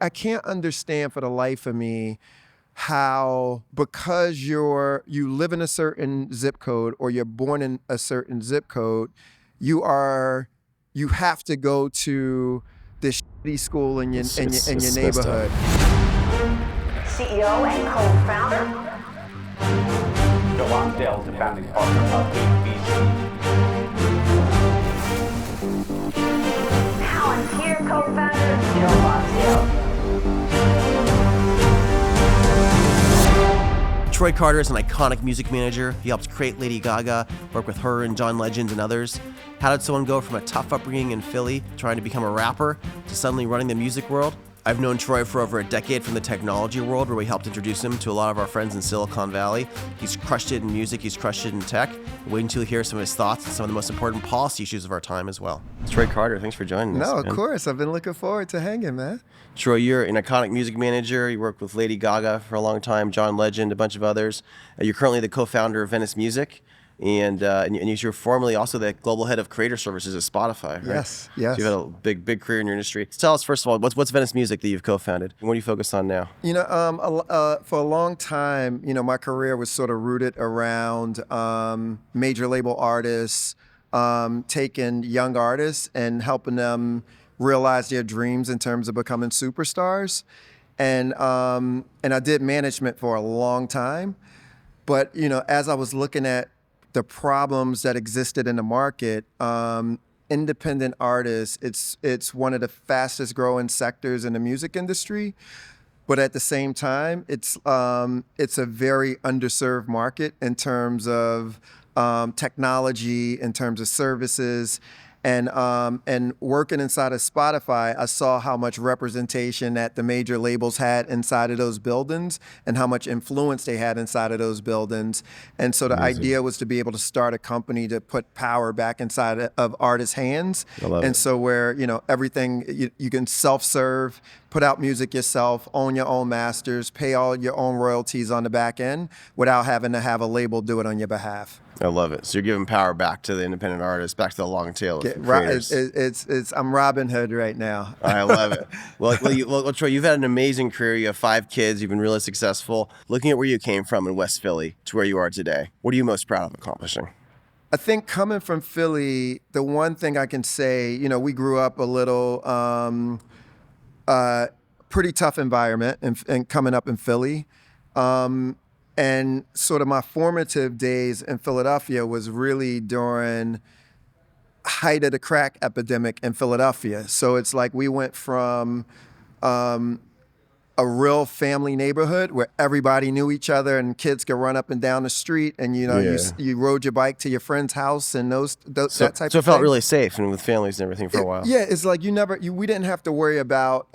I can't understand for the life of me how, because you live in a certain zip code or you're born in a certain zip code, you have to go to this shitty school in your neighborhood. CEO and co-founder. Joe Lonsdale is the founding partner of ABC. Palantir co-founder Joe Lonsdale. Troy Carter is an iconic music manager. He helped create Lady Gaga, work with her and John Legend and others. How did someone go from a tough upbringing in Philly, trying to become a rapper, to suddenly running the music world? I've known Troy for over a decade from the technology world, where we helped introduce him to a lot of our friends in Silicon Valley. He's crushed it in music, he's crushed it in tech. Wait until you hear some of his thoughts on some of the most important policy issues of our time as well. Troy Carter, thanks for joining us. No, man. of course. I've been looking forward to hanging, man. Troy, you're an iconic music manager. You worked with Lady Gaga for a long time, John Legend, a bunch of others. You're currently the co-founder of Venice Music. And you're formerly also the global head of creator services at Spotify, right? Yes. So you've had a big career in your industry. Tell us, first of all, what's Venice Music that you've co-founded? And what do you focus on now? For a long time, my career was sort of rooted around major label artists, taking young artists and helping them realize their dreams in terms of becoming superstars. And I did management for a long time. But, as I was looking at the problems that existed in the market, independent artists, it's one of the fastest growing sectors in the music industry. But at the same time, it's a very underserved market in terms of technology, in terms of services. And working inside of Spotify, I saw how much representation that the major labels had inside of those buildings and how much influence they had inside of those buildings. And so the idea was to be able to start a company to put power back inside of artists' hands. And so where, everything, you can self-serve, put out music yourself, own your own masters, pay all your own royalties on the back end without having to have a label do it on your behalf. I love it. So you're giving power back to the independent artists, back to the long tail of creators. I'm Robin Hood right now. I love it. Well, Troy, you've had an amazing career. You have 5 kids. You've been really successful. Looking at where you came from in West Philly to where you are today, what are you most proud of accomplishing? I think coming from Philly, the one thing I can say, we grew up a little pretty tough environment and coming up in Philly. And sort of my formative days in Philadelphia was really during height of the crack epidemic in Philadelphia. So it's like we went from a real family neighborhood where everybody knew each other and kids could run up and down the street, and you rode your bike to your friend's house and that type of thing. So it felt really safe and with families and everything for a while. Yeah, it's like we didn't have to worry about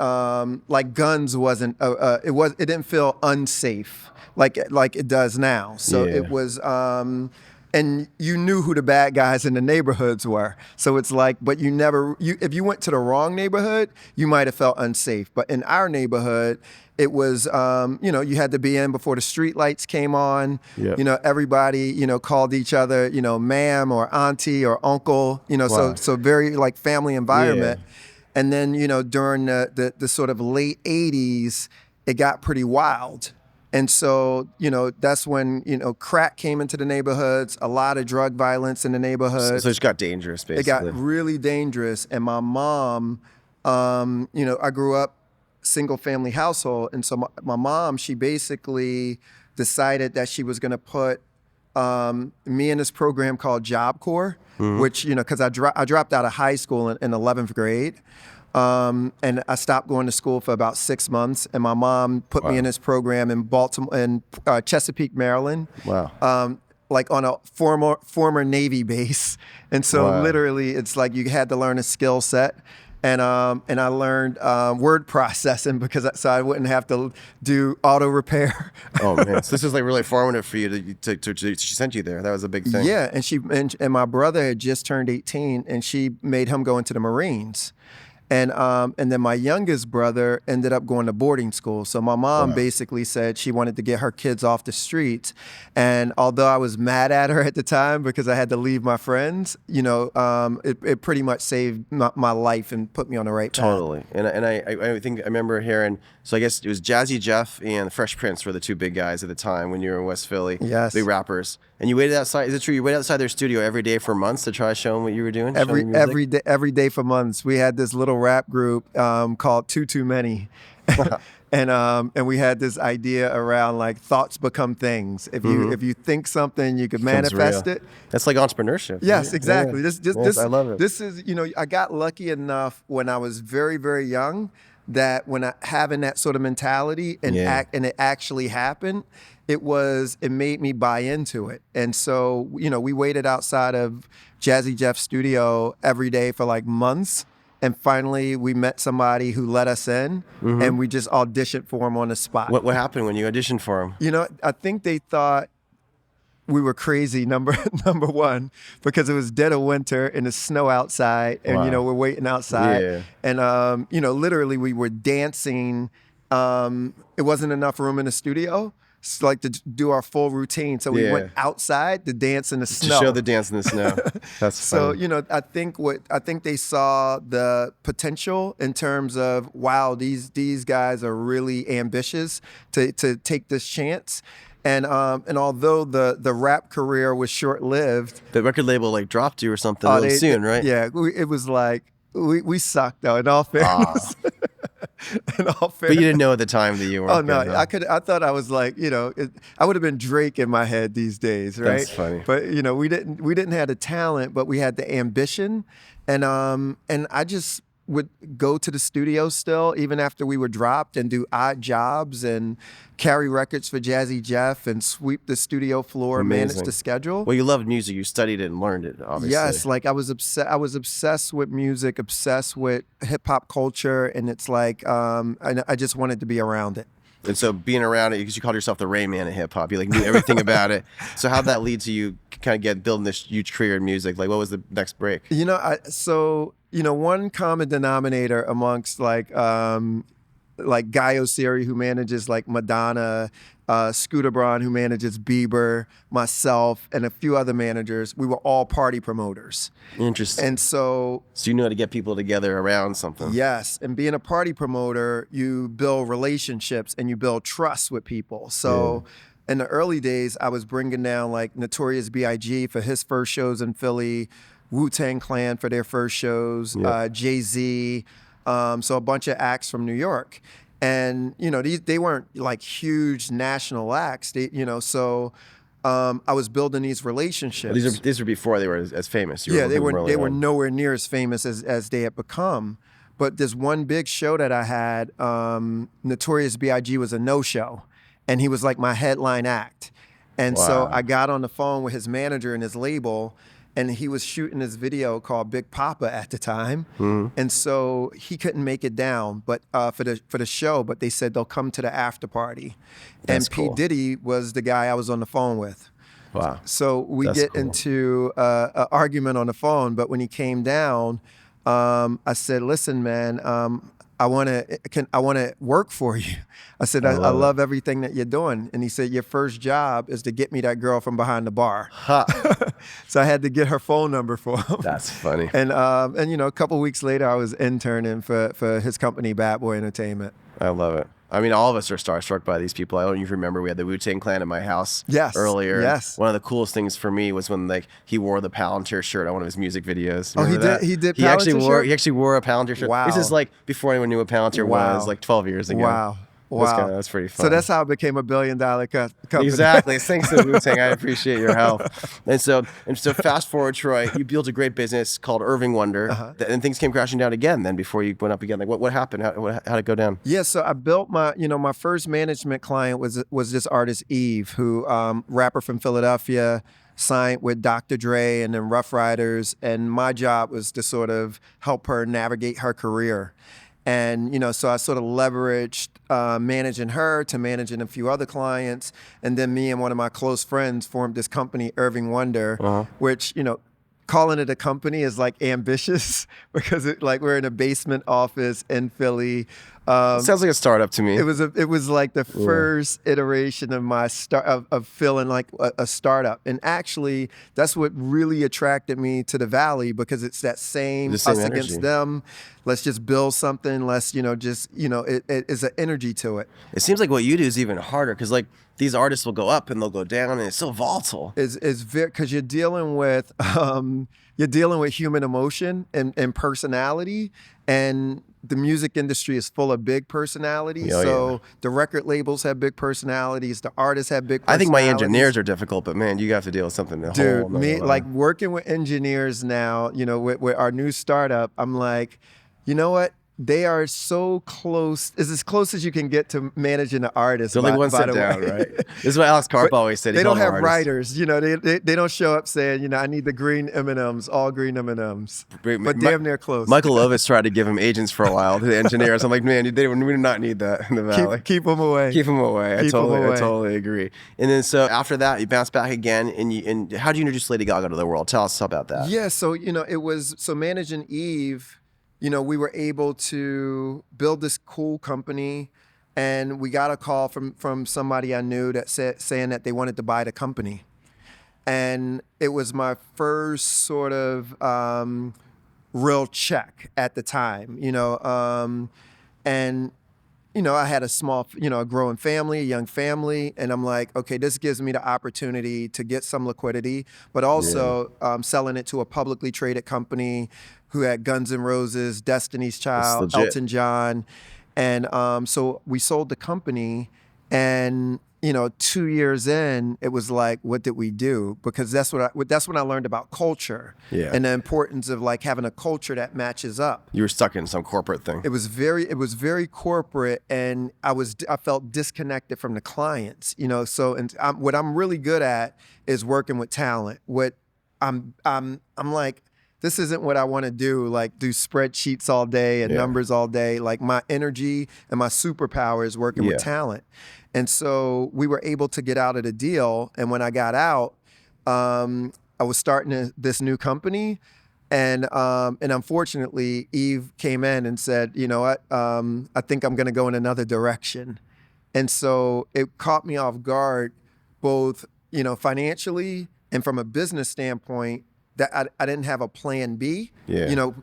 like guns wasn't it didn't feel unsafe like it does now. So it was and you knew who the bad guys in the neighborhoods were. So it's like, but if you went to the wrong neighborhood, you might have felt unsafe. But in our neighborhood, it was, you had to be in before the street lights came on. Yep. Everybody, called each other, ma'am or auntie or uncle, wow. so very like family environment. Yeah. And then, during the sort of late 80s, it got pretty wild. And so, that's when, crack came into the neighborhoods, a lot of drug violence in the neighborhoods. So it just got dangerous, basically. It got really dangerous. And my mom, I grew up single family household. And so my mom, she basically decided that she was going to put me in this program called Job Corps, which, because I dropped out of high school in 11th grade. And I stopped going to school for about 6 months, and my mom put me in this program in Chesapeake, Maryland. Wow. Like on a former Navy base. And so literally it's like you had to learn a skill set. And I learned word processing so I wouldn't have to do auto repair. Oh man, so this is like really formative for you to she sent you there. That was a big thing. Yeah, and my brother had just turned 18, and she made him go into the Marines. And then my youngest brother ended up going to boarding school. So my mom basically said she wanted to get her kids off the streets. And although I was mad at her at the time because I had to leave my friends, it pretty much saved my life and put me on the right path. Totally. And I think I remember hearing, so I guess it was Jazzy Jeff and the Fresh Prince were the two big guys at the time when you were in West Philly. Yes. Big rappers. And you waited outside, is it true? You waited outside their studio every day for months to try to show them what you were doing? Every day for months. We had this little rap group called Too Many. And we had this idea around like thoughts become things. If you think something, you could manifest it. That's like entrepreneurship. Yes, right? exactly. Yeah. This I love it. This is, I got lucky enough when I was very, very young that when having that sort of mentality and and it actually happened, it made me buy into it. And so, we waited outside of Jazzy Jeff's studio every day for like months. And finally, we met somebody who let us in, and we just auditioned for him on the spot. What happened when you auditioned for him? I think they thought we were crazy, number one, because it was dead of winter and it's snow outside, and we're waiting outside. Yeah. And literally we were dancing. It wasn't enough room in the studio, like to do our full routine. So we went outside to dance in the snow. To show the dance in the snow. That's so funny. I think they saw the potential in terms of, wow, these guys are really ambitious to take this chance. And although the rap career was short lived, the record label like dropped you or something really soon, right? Yeah, it was like we sucked though. In all fairness. But you didn't know at the time that you were. Oh no, I thought I was like, I would have been Drake in my head these days, right? That's funny. But we didn't have the talent, but we had the ambition, and I just would go to the studio still, even after we were dropped, and do odd jobs and carry records for Jazzy Jeff and sweep the studio floor, manage the schedule. Well, you loved music. You studied it and learned it, obviously. Yes, like I was obsessed with music, obsessed with hip hop culture, and it's like I just wanted to be around it. And so being around it, because you called yourself the Rain Man of hip hop, you like knew everything about it. So how'd that lead to you kind of building this huge career in music? Like, what was the next break? One common denominator amongst like Guy Osiri, who manages like Madonna, Scooter Braun, who manages Bieber, myself, and a few other managers, we were all party promoters. Interesting. And so you knew how to get people together around something. Yes, and being a party promoter, you build relationships and you build trust with people. So in the early days, I was bringing down like Notorious B.I.G. for his first shows in Philly, Wu-Tang Clan for their first shows, Jay-Z, so a bunch of acts from New York. And, they weren't like huge national acts, so I was building these relationships. These were before they were as famous. They were nowhere near as famous as they had become. But there's one big show that I had, Notorious B.I.G. was a no-show, and he was like my headline act. And so I got on the phone with his manager and his label, and he was shooting this video called Big Papa at the time. And so he couldn't make it down but for the show, but they said they'll come to the after party. That's and P. cool. Diddy was the guy I was on the phone with. Wow. So we That's get cool. into an argument on the phone, but when he came down, I said, listen, man, I want to work for you. I said, I love everything that you're doing. And he said, your first job is to get me that girl from behind the bar. So I had to get her phone number for him. That's funny. And a couple weeks later, I was interning for his company, Bad Boy Entertainment. I love it. I mean, all of us are starstruck by these people. I don't even remember we had the Wu-Tang Clan at my house earlier. Yes. One of the coolest things for me was when he wore the Palantir shirt on one of his music videos. Oh, he Remember that? did. He did. He actually wore a Palantir shirt. Wow. This is like before anyone knew what Palantir was, like 12 years ago. Wow. That's pretty fun. So that's how it became $1 billion company. Exactly. Thanks to Wu-Tang. I appreciate your help. And so fast forward, Troy, you built a great business called Irving Wonder, and things came crashing down again. Then before you went up again, like what happened? How'd it go down? Yeah. So I built my first management client was this artist Eve, who rapper from Philadelphia, signed with Dr. Dre and then Rough Riders, and my job was to sort of help her navigate her career. And, so I sort of leveraged managing her to managing a few other clients. And then me and one of my close friends formed this company, Irving Wonder, which, calling it a company is like ambitious because we're in a basement office in Philly. Sounds like a startup to me. It was like the first iteration of my of feeling like a startup, and actually that's what really attracted me to the Valley, because it's that same The same us energy. against them. Let's just build something. Let's it is an energy to it. It seems like what you do is even harder because like these artists will go up and they'll go down, and it's so volatile. Is very, because you're dealing with human emotion and personality, and the music industry is full of big personalities. Oh, So yeah. the record labels have big personalities. The artists have big I personalities. think my engineers are difficult, but man, you have to deal with something. Dude, like working with engineers now, with our new startup, I'm like, you know what? They are so close. It's as close as you can get to managing an artist. So like one step down, right? This is what Alex Carp always said. He They don't called them have artists. writers. They don't show up saying, I need the green M&Ms, all green M&Ms. But damn near close. Michael Lovis tried to give him agents for a while to the engineers. I'm like, man, we do not need that in the Valley. Keep them away. Keep them away. I Keep 'em away. totally agree. And then so after that, you bounce back again, and how do you introduce Lady Gaga to the world? Tell us about that. Yeah, so it was managing Eve. We were able to build this cool company, and we got a call from somebody I knew that saying that they wanted to buy the company, and it was my first sort of real check at the time. And I had a small, a growing family, a young family, and I'm like, okay, this gives me the opportunity to get some liquidity, but also selling it to a publicly traded company who had Guns N' Roses, Destiny's Child, legit. Elton John, and so we sold the company, and 2 years in, it was like, what did we do? Because that's when I learned about culture, and the importance of like having a culture that matches up. You were stuck in some corporate thing. It was very corporate, and I felt disconnected from the clients, So, what I'm really good at is working with talent. What I'm like, this isn't what I want to do. Like do spreadsheets all day and numbers all day. Like my energy and my superpower is working with talent. And so we were able to get out of the deal. And when I got out, I was starting this new company. And unfortunately, Eve came in and said, you know what, I think I'm going to go in another direction. And so it caught me off guard, both, financially and from a business standpoint, that I didn't have a plan B.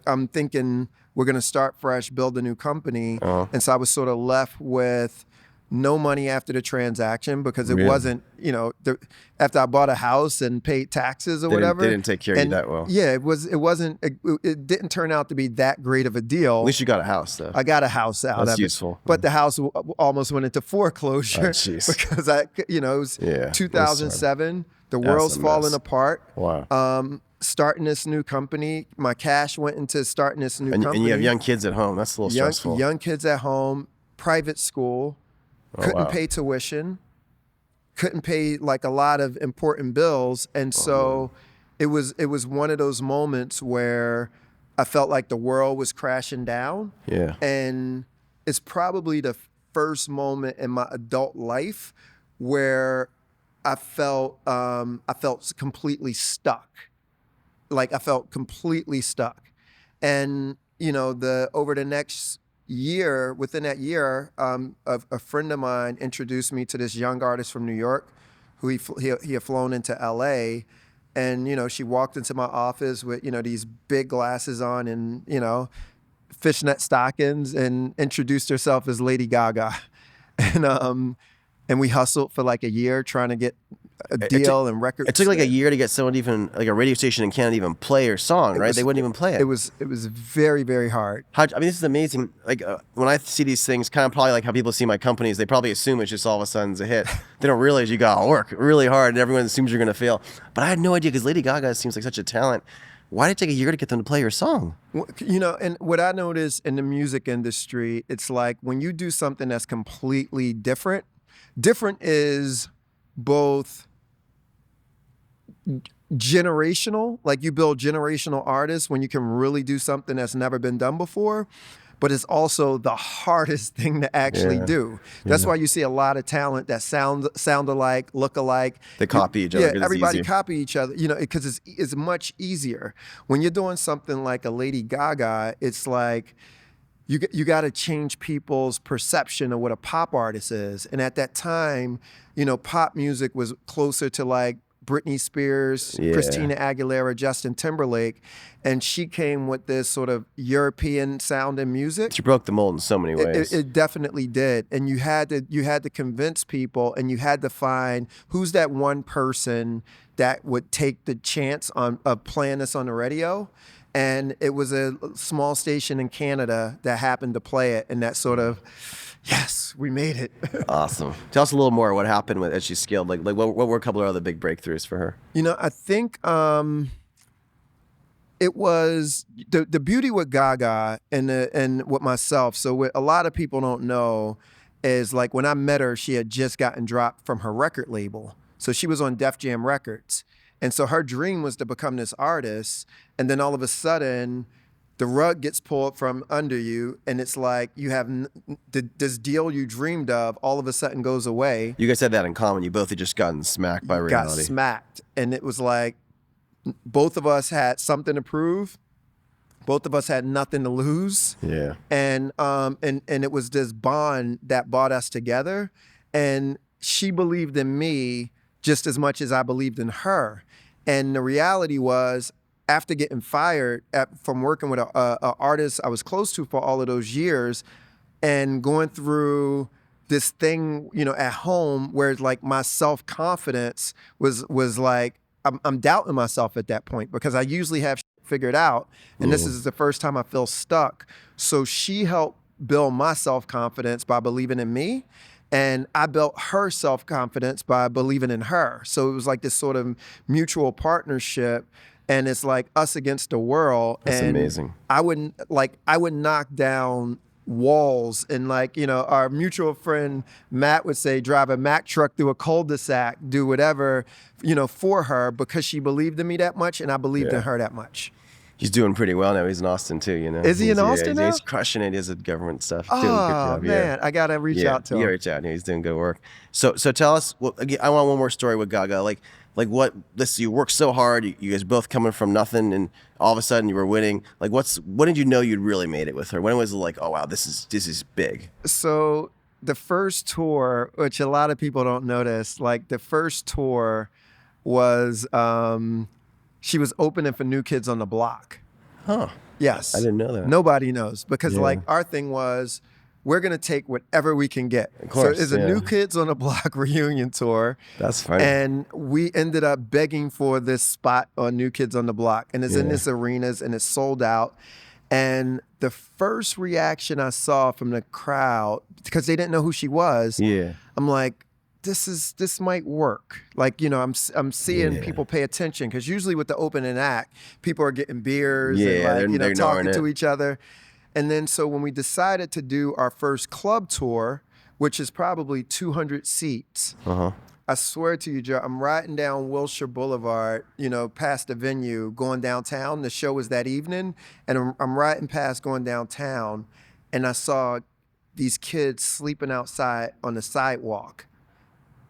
I'm thinking we're going to start fresh, build a new company. And so I was sort of left with no money after the transaction, because it wasn't, after I bought a house and paid taxes or whatever. They didn't take care of you that well. Yeah, it didn't turn out to be that great of a deal. At least you got a house though. I got a house out That's of it. useful. But the house almost went into foreclosure because it was 2007. The world's falling apart. Wow. Starting this new company, my cash went into starting this new company. And you have young kids at home. That's a little stressful. Young kids at home, private school, couldn't pay tuition, couldn't pay like a lot of important bills. And so it was one of those moments where I felt like the world was crashing down. Yeah. And it's probably the first moment in my adult life where I felt completely stuck. Like I felt completely stuck. And, over the next year, within that year, a friend of mine introduced me to this young artist from New York who he had flown into LA. And, she walked into my office with, these big glasses on and, fishnet stockings, and introduced herself as Lady Gaga. And we hustled for like a year trying to get a deal and records. It took like a year to get someone even, like a radio station in Canada, even play your song, right? They wouldn't even play it. It was very, very hard. This is amazing. Like when I see these things, kind of probably like how people see my companies, they probably assume it's just all of a sudden a hit. They don't realize you got to work really hard, and everyone assumes you're going to fail. But I had no idea, because Lady Gaga seems like such a talent. Why did it take a year to get them to play your song? And what I noticed in the music industry, it's like when you do something that's completely different is both generational, like you build generational artists when you can really do something that's never been done before. but it's also the hardest thing to actually Yeah. do. That's why you see a lot of talent that sound alike, look alike. They copy each other 'cause Yeah, it's everybody easier. copy each other, because it's much easier. When you're doing something like a Lady Gaga, it's like you got to change people's perception of what a pop artist is. And at that time, pop music was closer to like Britney Spears, Yeah. Christina Aguilera, Justin Timberlake, and she came with this sort of European sound in music. She broke the mold in so many ways. It definitely did, and you had to convince people, and you had to find who's that one person that would take the chance of playing this on the radio. And it was a small station in Canada that happened to play it, and that sort of, yes, we made it. Awesome. Tell us a little more what happened as she scaled. Like what were a couple of other big breakthroughs for her? I think it was the beauty with Gaga and with myself. So what a lot of people don't know is like when I met her, she had just gotten dropped from her record label. So she was on Def Jam Records. And so her dream was to become this artist. And then all of a sudden, the rug gets pulled from under you. And it's like you have this deal you dreamed of all of a sudden goes away. You guys had that in common. You both had just gotten smacked by reality. Got smacked. And it was like both of us had something to prove. Both of us had nothing to lose. Yeah. And it was this bond that brought us together. And she believed in me just as much as I believed in her. And the reality was, after getting fired from working with a artist I was close to for all of those years, and going through this thing, at home where like my self-confidence was like, I'm doubting myself at that point because I usually have figured out, and this is the first time I feel stuck. So she helped build my self-confidence by believing in me. And I built her self-confidence by believing in her. So it was like this sort of mutual partnership, and it's like us against the world. That's and amazing. I would knock down walls, and our mutual friend Matt would say, drive a Mack truck through a cul-de-sac, do whatever, for her because she believed in me that much, and I believed in her that much. He's doing pretty well now. He's in Austin too, Is he in Austin now? He's crushing it. He's at government stuff. Doing a Oh good job. man, I gotta reach out to him. Yeah, reach out. He's doing good work. So tell us. Well, again, I want one more story with Gaga. Like what? Listen, you worked so hard. You guys both coming from nothing, and all of a sudden you were winning. Like when did you know you'd really made it with her? When was it like, oh wow, this is big? So the first tour, which a lot of people don't notice, like the first tour was she was opening for New Kids on the Block. Huh. Yes. I didn't know that. Nobody knows because Yeah. like our thing was we're going to take whatever we can get. Of course, so it's a yeah. New Kids on the Block reunion tour. That's funny. And we ended up begging for this spot on New Kids on the Block. And it's in this arenas and it's sold out. And the first reaction I saw from the crowd, because they didn't know who she was, Yeah. I'm like, this might work. Like, I'm seeing people pay attention because usually with the opening act, people are getting beers and they're talking ignoring to it. each other. And then so when we decided to do our first club tour, which is probably 200 seats, I swear to you, Joe, I'm riding down Wilshire Boulevard, past the venue, going downtown. The show was that evening, and I'm riding past going downtown, and I saw these kids sleeping outside on the sidewalk.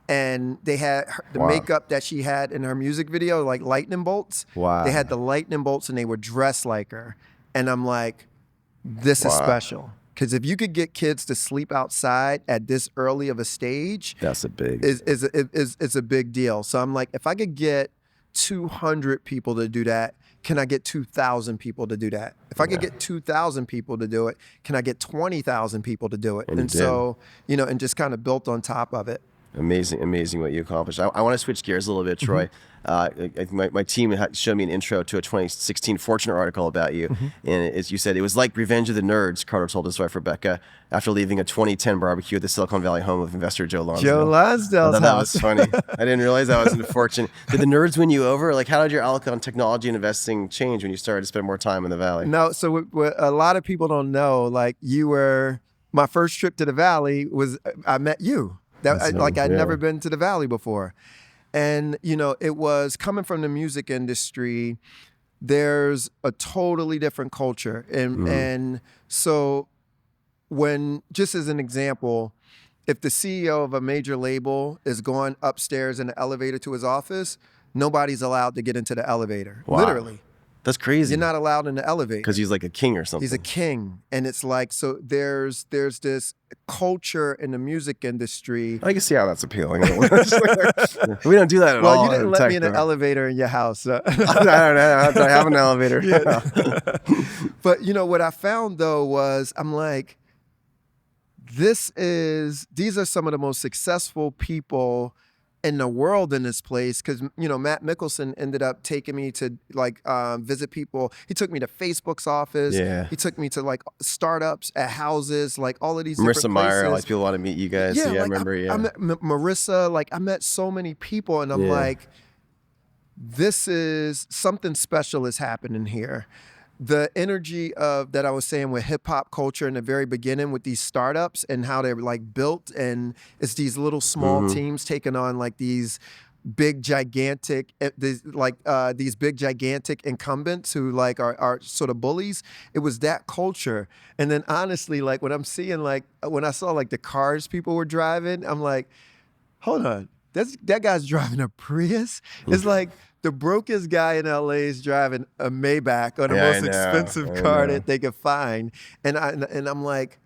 And they had the makeup that she had in her music video, like lightning bolts. Wow. They had the lightning bolts and they were dressed like her. And I'm like, this is special. Because if you could get kids to sleep outside at this early of a stage, That's a big. is a big deal. So I'm like, if I could get 200 people to do that, can I get 2,000 people to do that? If I could get 2,000 people to do it, can I get 20,000 people to do it? And you And did. so, and just kind of built on top of it. Amazing what you accomplished. I want to switch gears a little bit, Troy. My team showed me an intro to a 2016 Fortune article about you. And as you said, it was like Revenge of the Nerds, Carter told his wife, Rebecca, after leaving a 2010 barbecue at the Silicon Valley home of investor Joe Lonsdale. Joe Lonsdale's I thought that was house. funny. I didn't realize that was in Fortune. Did the nerds win you over? Like, how did your outlook on technology and investing change when you started to spend more time in the Valley? No, so what a lot of people don't know, like my first trip to the Valley was, I met you. I'd never been to the Valley before. And, it was coming from the music industry, there's a totally different culture. And so when, just as an example, if the CEO of a major label is going upstairs in the elevator to his office, nobody's allowed to get into the elevator. Wow. Literally. That's crazy. You're not allowed in the elevator. Because he's like a king or something. He's a king. And it's like, so there's this culture in the music industry. I can see how that's appealing. We don't do that at all. Well, you didn't let me in the an elevator in your house. I don't know. I have an elevator. Yeah. But you know what I found though was I'm like, these are some of the most successful people in the world in this place, because you know Matt Mickelson ended up taking me to like visit people. He took me to Facebook's office. Yeah. He took me to like startups at houses, like all of these Marissa different Meyer, places. like people want to meet you guys. Yeah, I like, remember. I met Marissa. Like I met so many people, and I'm like, this is something special is happening here. The energy of that I was saying with hip hop culture in the very beginning with these startups and how they're like built, and it's these little small teams taking on like these big gigantic incumbents who like are sort of bullies. It was that culture. And then honestly, like when I'm seeing like when I saw like the cars people were driving, I'm like, hold on, that guy's driving a Prius. It's like the brokest guy in LA is driving a Maybach or the most expensive car that they could find. And I'm like,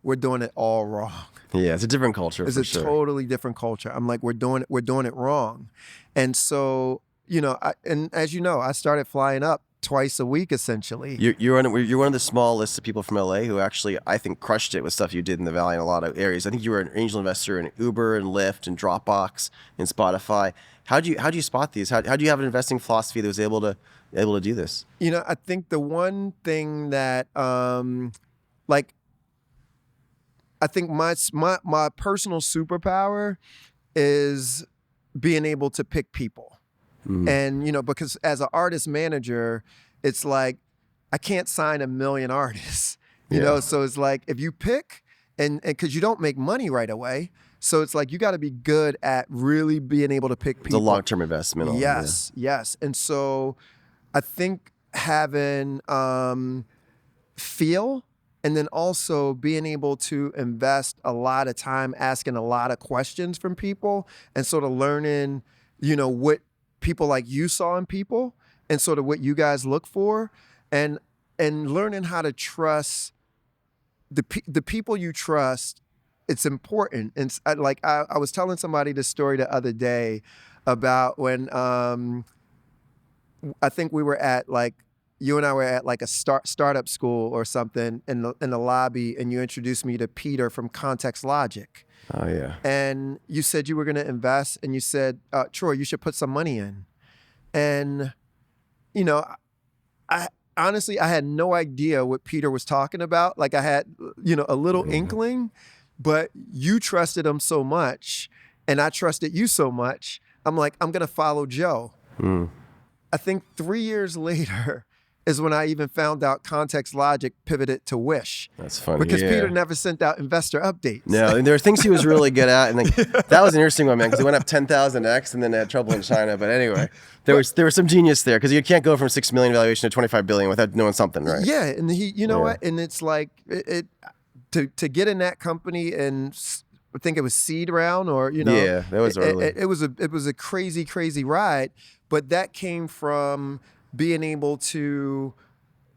we're doing it all wrong. Yeah, it's a different culture. It's for a sure. totally different culture. I'm like, we're doing it wrong. And so, you know, and as you know, I started flying up twice a week essentially. You're one of the small lists of people from LA who actually, I think, crushed it with stuff you did in the Valley in a lot of areas. I think you were an angel investor in Uber and Lyft and Dropbox and Spotify. How do you spot these? How do you have an investing philosophy that was able to do this? You know, I think the one thing that I think my personal superpower is being able to pick people. And, you know, because as an artist manager, it's like, I can't sign 1 million artists, you know? So it's like, if you pick, and cause you don't make money right away. So it's like, you got to be good at really being able to pick people. It's a long-term investment. Yes. And so I think having feel, and then also being able to invest a lot of time asking a lot of questions from people and sort of learning, you know, what people like you saw in people and sort of what you guys look for, and learning how to trust the people you trust. It's important. And I was telling somebody this story the other day about when I think we were at like, you and I were at like a startup school or something in the lobby, and you introduced me to Peter from Context Logic. Oh yeah. And you said you were going to invest, and you said, Troy, you should put some money in. And, you know, I honestly had no idea what Peter was talking about. Like I had, you know, a little inkling, but you trusted him so much, and I trusted you so much. I'm like, I'm going to follow Joe. I think 3 years later is when I even found out Context Logic pivoted to Wish. That's funny. Because Peter never sent out investor updates. No, and there are things he was really good at, and like, that was an interesting one, man, because he went up 10,000x and then had trouble in China. But anyway, there was some genius there, because you can't go from 6 million valuation to 25 billion without knowing something, right? Yeah, and you know what? And it's like to get in that company, and I think it was seed round, or you know, yeah, that was early. It was a crazy ride, but that came from being able to,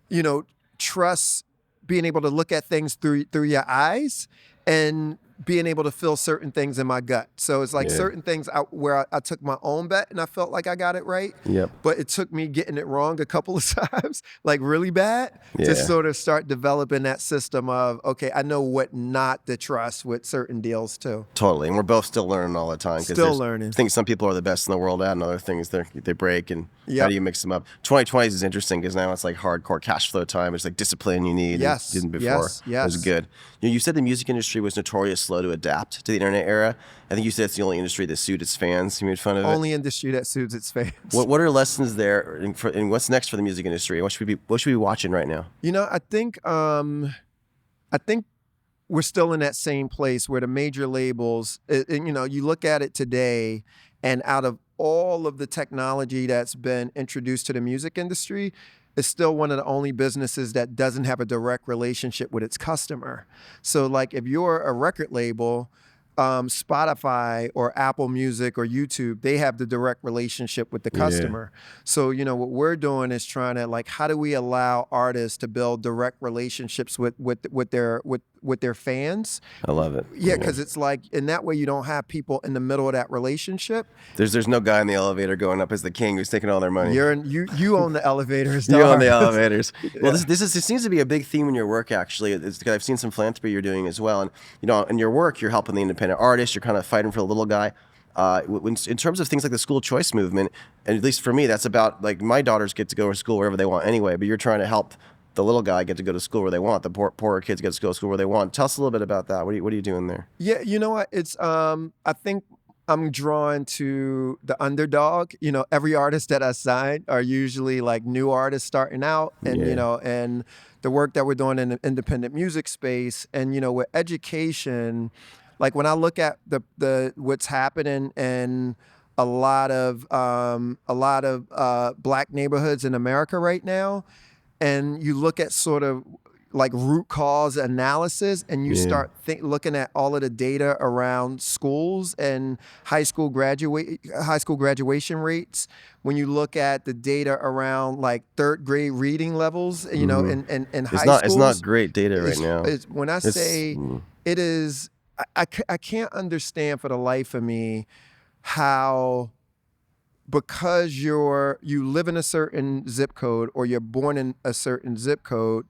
you know, trust, being able to look at things through your eyes, and being able to feel certain things in my gut. So it's like certain things where I took my own bet and I felt like I got it right. Yep. But it took me getting it wrong a couple of times, like really bad, to sort of start developing that system of, okay, I know what not to trust with certain deals too. Totally. And we're both still learning all the time. Still learning. I think some people are the best in the world at, and other things they break, and how do you mix them up? 2020 is interesting because now it's like hardcore cash flow time. It's like discipline you need. Yes. And didn't before. Yes. It was good. You said the music industry was notorious slow to adapt to the internet era. I think you said it's the only industry that suited its fans. You made fun of it. Only industry that suits its fans. What are lessons there, and what's next for the music industry? What should we be watching right now? You know, I think we're still in that same place where the major labels, and you know, you look at it today, and out of all of the technology that's been introduced to the music industry, is still one of the only businesses that doesn't have a direct relationship with its customer. So like if you're a record label, Spotify or Apple Music or YouTube, they have the direct relationship with the customer. So, you know, what we're doing is trying to like, how do we allow artists to build direct relationships with their fans? I love it. Yeah, because it's like in that way you don't have people in the middle of that relationship. There's no guy in the elevator going up as the king who's taking all their money. You own the elevators. You own the dog. elevators. Well, this seems to be a big theme in your work. Actually, it's because I've seen some philanthropy you're doing as well, and you know, in your work, you're helping the independent artists. You're kind of fighting for the little guy. In terms of things like the school choice movement, and at least for me, that's about like my daughters get to go to school wherever they want anyway. But you're trying to help the little guy get to go to school where they want. The poorer kids get to go to school where they want. Tell us a little bit about that. What are you doing there? Yeah, you know what? It's I think I'm drawn to the underdog. You know, every artist that I sign are usually like new artists starting out, and you know, and the work that we're doing in the independent music space, and you know, with education, like when I look at the what's happening in a lot of black neighborhoods in America right now, and you look at sort of like root cause analysis, and you start looking at all of the data around schools and high school graduation rates. When you look at the data around like third grade reading levels, you know, in high schools, it's not great data right now. When I say it is, I can't understand for the life of me how, because you live in a certain zip code or you're born in a certain zip code,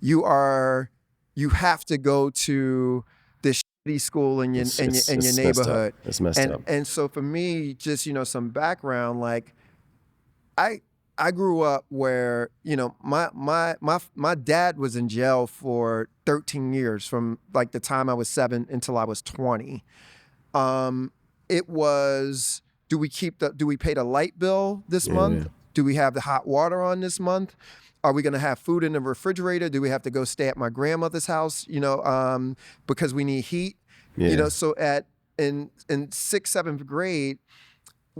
you have to go to this shitty school in your neighborhood. It's messed up. And so for me, just, you know, some background, like I grew up where, you know, my dad was in jail for 13 years from like the time I was 7 until I was 20. It was, do we pay the light bill this month? Do we have the hot water on this month? Are we going to have food in the refrigerator? Do we have to go stay at my grandmother's house, you know, because we need heat? You know, so in 6th, 7th grade,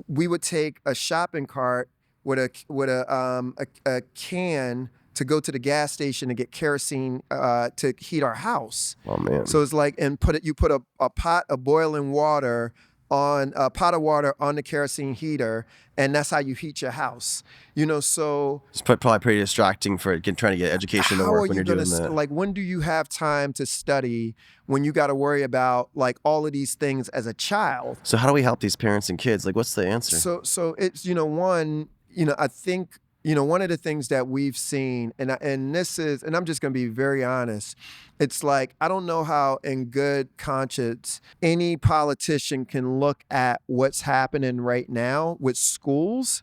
we would take a shopping cart with a can to go to the gas station to get kerosene to heat our house. Oh man! So it's like, and you put a pot of boiling water on a pot of water on the kerosene heater, and that's how you heat your house. You know, so it's probably pretty distracting for trying to get education to work when you're doing that. Like, when do you have time to study when you got to worry about like all of these things as a child? So how do we help these parents and kids? Like, what's the answer? So it's, you know, one, you know, I think, you know, one of the things that we've seen, and I'm just going to be very honest, it's like, I don't know how in good conscience any politician can look at what's happening right now with schools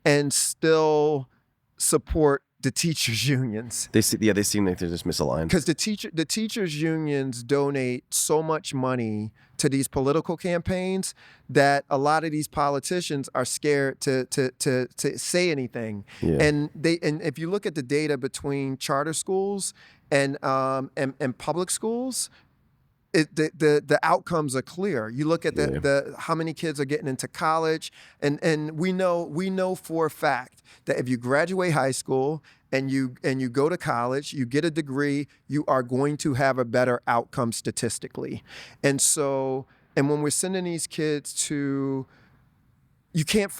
and still support the teachers' unions. They seem like they're just misaligned. Because the teachers' unions donate so much money to these political campaigns that a lot of these politicians are scared to say anything. And if you look at the data between charter schools and public schools, the outcomes are clear. You look at the how many kids are getting into college, and we know for a fact that if you graduate high school and you go to college, you get a degree, you are going to have a better outcome statistically. And so, and when we're sending these kids to, you can't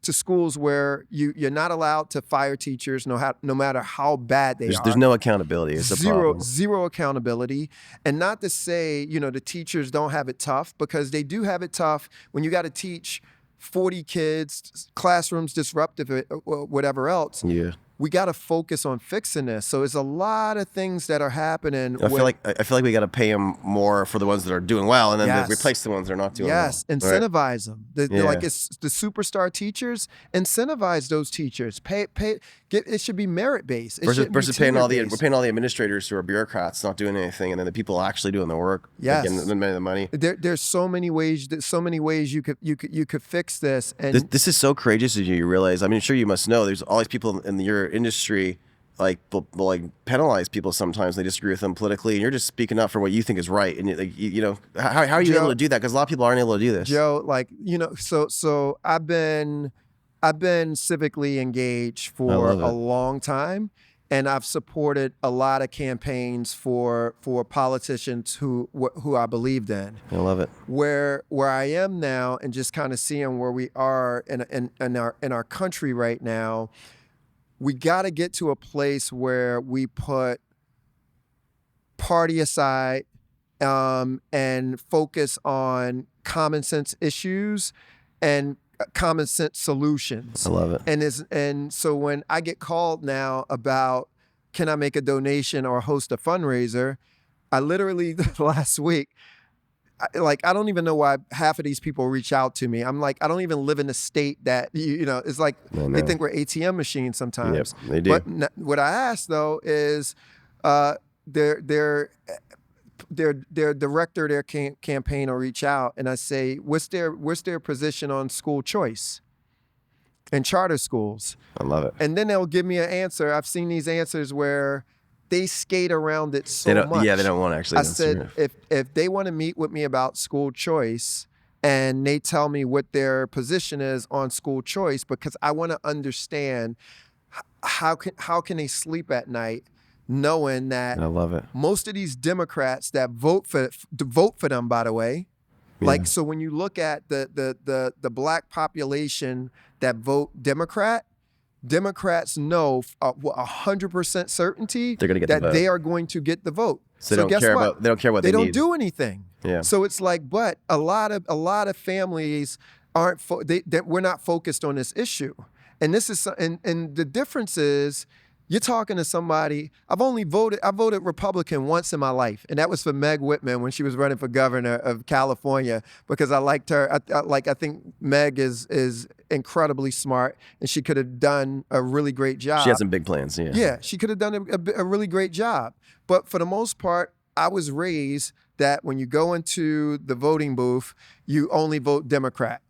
to schools where you're not allowed to fire teachers no matter how bad they are. There's no accountability. It's a problem. Zero accountability. And not to say, you know, the teachers don't have it tough, because they do have it tough when you got to teach 40 kids, classrooms disruptive, or whatever else. We got to focus on fixing this. So there's a lot of things that are happening. I feel like we got to pay them more for the ones that are doing well, and then replace the ones that are not doing well. Incentivize them. Like, it's the superstar teachers. Incentivize those teachers. It should be merit based. Versus paying all the administrators who are bureaucrats not doing anything, and then the people actually doing the work. Getting the money. There's so many ways. you could fix this. And this is so courageous of you. You realize. I mean, sure you must know. There's all these people in your industry like penalize people sometimes. They disagree with them politically, and you're just speaking up for what you think is right. And like, you know, how are you able to do that? Because a lot of people aren't able to do this. Joe, like, you know, so I've been I've been civically engaged for love a it. long time, and I've supported a lot of campaigns for politicians who I believed in. I love it. Where I am now, and just kind of seeing where we are in our country right now, we got to get to a place where we put party aside and focus on common sense issues and common sense solutions. I love it. And so when I get called now about can I make a donation or host a fundraiser, I literally last week, I don't even know why half of these people reach out to me. I'm like, I don't even live in a state that it's like they think we're ATM machines sometimes. Yep, they do. But what I ask though is their director of their campaign will reach out, and I say, what's their position on school choice and charter schools? I love it. And then they'll give me an answer. I've seen these answers where they skate around it so much. Yeah, they don't want to actually. I said, if they want to meet with me about school choice and they tell me what their position is on school choice, because I want to understand how can they sleep at night knowing that I love it. most of these Democrats that vote for them, by the way, like, so when you look at the black population that vote Democrats know 100% certainty They're gonna get that the vote. they are going to get the vote. So they don't care what they they don't need. do anything. Yeah. So it's like, but a lot of families aren't. We're not focused on this issue, and this is and the difference is. You're talking to somebody. I voted Republican once in my life, and that was for Meg Whitman when she was running for governor of California, because I liked her. I think Meg is incredibly smart, and she could have done a really great job. She had some big plans. Yeah. Yeah, she could have done a really great job. But for the most part, I was raised that when you go into the voting booth, you only vote Democrat.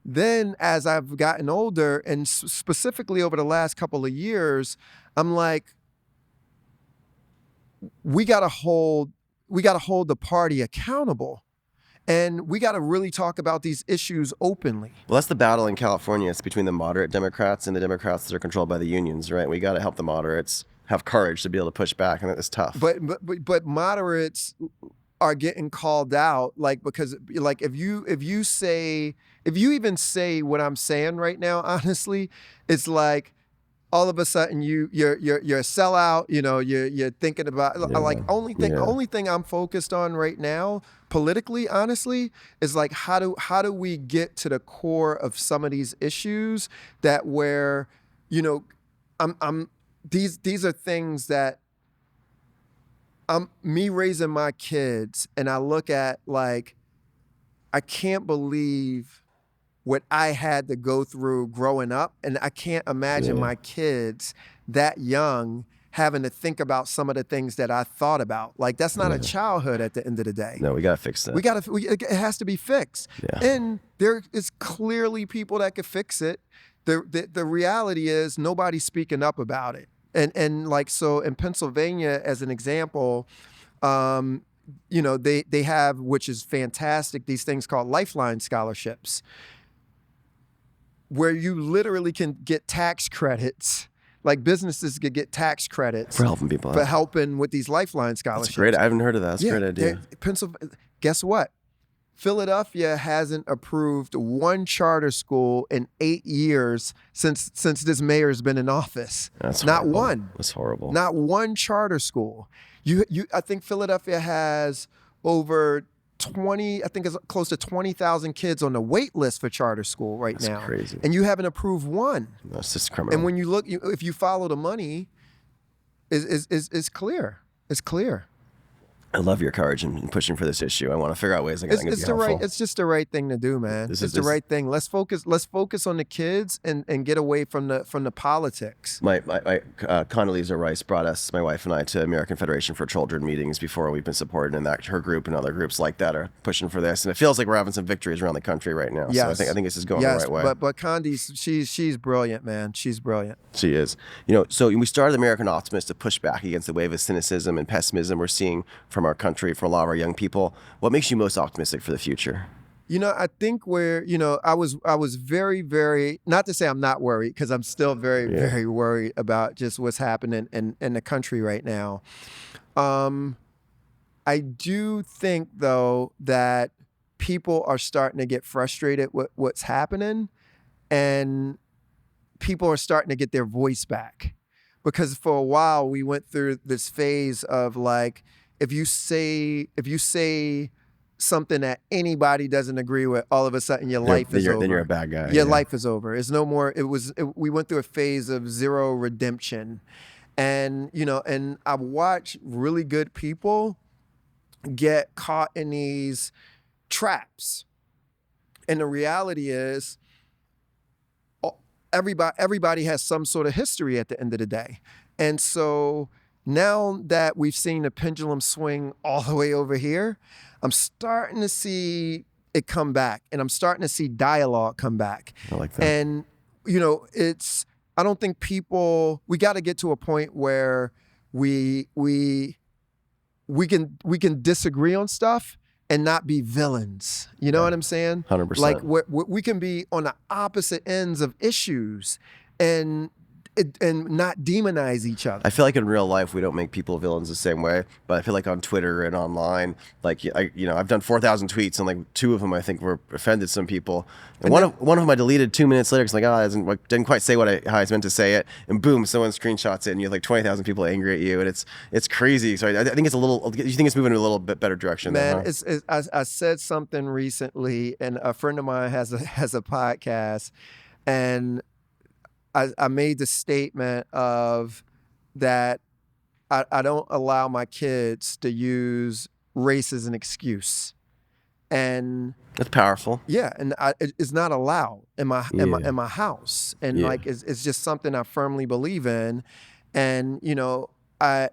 Then as I've gotten older, and specifically over the last couple of years, I'm like, we gotta hold the party accountable. And we got to really talk about these issues openly. Well, that's the battle in California. It's between the moderate Democrats and the Democrats that are controlled by the unions, right? We got to help the moderates have courage to be able to push back, and it's tough. But moderates are getting called out, like, because like if you even say what I'm saying right now, honestly, it's like all of a sudden you're a sellout. You're thinking about only thing I'm focused on right now politically, honestly, is like how do we get to the core of some of these issues that where these are things that me raising my kids, and I look at like, I can't believe what I had to go through growing up, and I can't imagine my kids that young having to think about some of the things that I thought about. Like, that's not a childhood at the end of the day. No, we got to fix that. It has to be fixed. Yeah. And there is clearly people that could fix it. The reality is nobody's speaking up about it. And like, so in Pennsylvania, as an example, they have, which is fantastic, these things called Lifeline scholarships, where you literally can get tax credits. Like, businesses could get tax credits for helping people out. For helping with these Lifeline scholarships. That's great. I haven't heard of that. That's a great idea. Guess what? Philadelphia hasn't approved one charter school in 8 years since this mayor's been in office. That's not horrible. one. That's horrible. Not one charter school. I think Philadelphia has over 20. I think it's close to 20,000 kids on the wait list for charter school right now. That's crazy. And you haven't approved one. That's just criminal. And when you look, if you follow the money, is clear. It's clear. I love your courage in pushing for this issue. I want to figure out ways I can be helpful. It's just the right thing to do, man. It's the right thing. Let's focus on the kids and get away from the politics. My Condoleezza Rice brought us, my wife and I, to American Federation for Children meetings before. We've been supported, and that her group and other groups like that are pushing for this. And it feels like we're having some victories around the country right now. Yes. So I think this is going the right way. But Condi, she's brilliant, man. She's brilliant. She is. So we started American Optimist to push back against the wave of cynicism and pessimism we're seeing from our country, from a lot of our young people. What makes you most optimistic for the future? I think I was very, very, not to say I'm not worried, because I'm still very, very worried about just what's happening in the country right now. I do think, though, that people are starting to get frustrated with what's happening, and people are starting to get their voice back. Because for a while we went through this phase of like, if you say something that anybody doesn't agree with, all of a sudden your life is over. Then you're a bad guy. Your life is over. It's no more. We went through a phase of zero redemption, and and I've watched really good people get caught in these traps, and the reality is, everybody has some sort of history at the end of the day. And so now that we've seen the pendulum swing all the way over here, I'm starting to see it come back, and I'm starting to see dialogue come back. I like that. And I don't think we got to get to a point where we can disagree on stuff and not be villains. You know what I'm saying? 100%. Like we can be on the opposite ends of issues and not demonize each other. I feel like in real life we don't make people villains the same way, but I feel like on Twitter and online, like I've done 4,000 tweets, and like 2 of them I think were offended some people, and one of them I deleted 2 minutes later because I didn't quite say how I was meant to say it, and boom, someone screenshots it, and you have like 20,000 people angry at you, and it's crazy. So I think it's a little. You think it's moving in a little bit better direction? Man, then, huh? I said something recently, and a friend of mine has a podcast, and I made the statement of that I don't allow my kids to use race as an excuse, and that's powerful. Yeah, and it's not allowed in my house, and like it's just something I firmly believe in, and the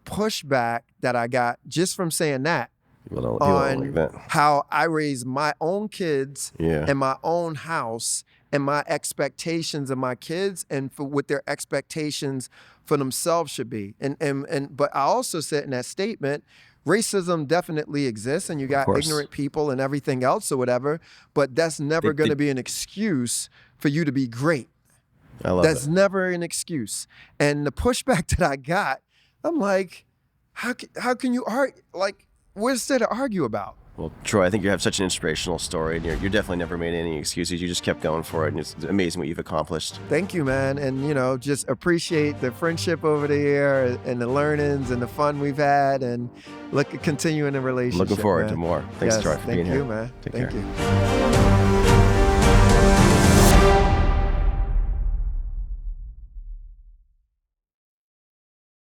pushback that I got just from saying that People don't like that. How I raise my own kids in my own house, and my expectations of my kids, and for what their expectations for themselves should be. But I also said in that statement, racism definitely exists, and you got ignorant people and everything else or whatever, but that's never going to be an excuse for you to be great. I love That's never an excuse. And the pushback that I got, I'm like, how can you argue? Like, what's there to argue about? Well, Troy, I think you have such an inspirational story, and you're definitely never made any excuses. You just kept going for it, and it's amazing what you've accomplished. Thank you, man. And, just appreciate the friendship over the year and the learnings and the fun we've had, and continuing the relationship. Looking forward man. to more. Thanks, Troy, for being here. Thank you, man. Take Thank care. you.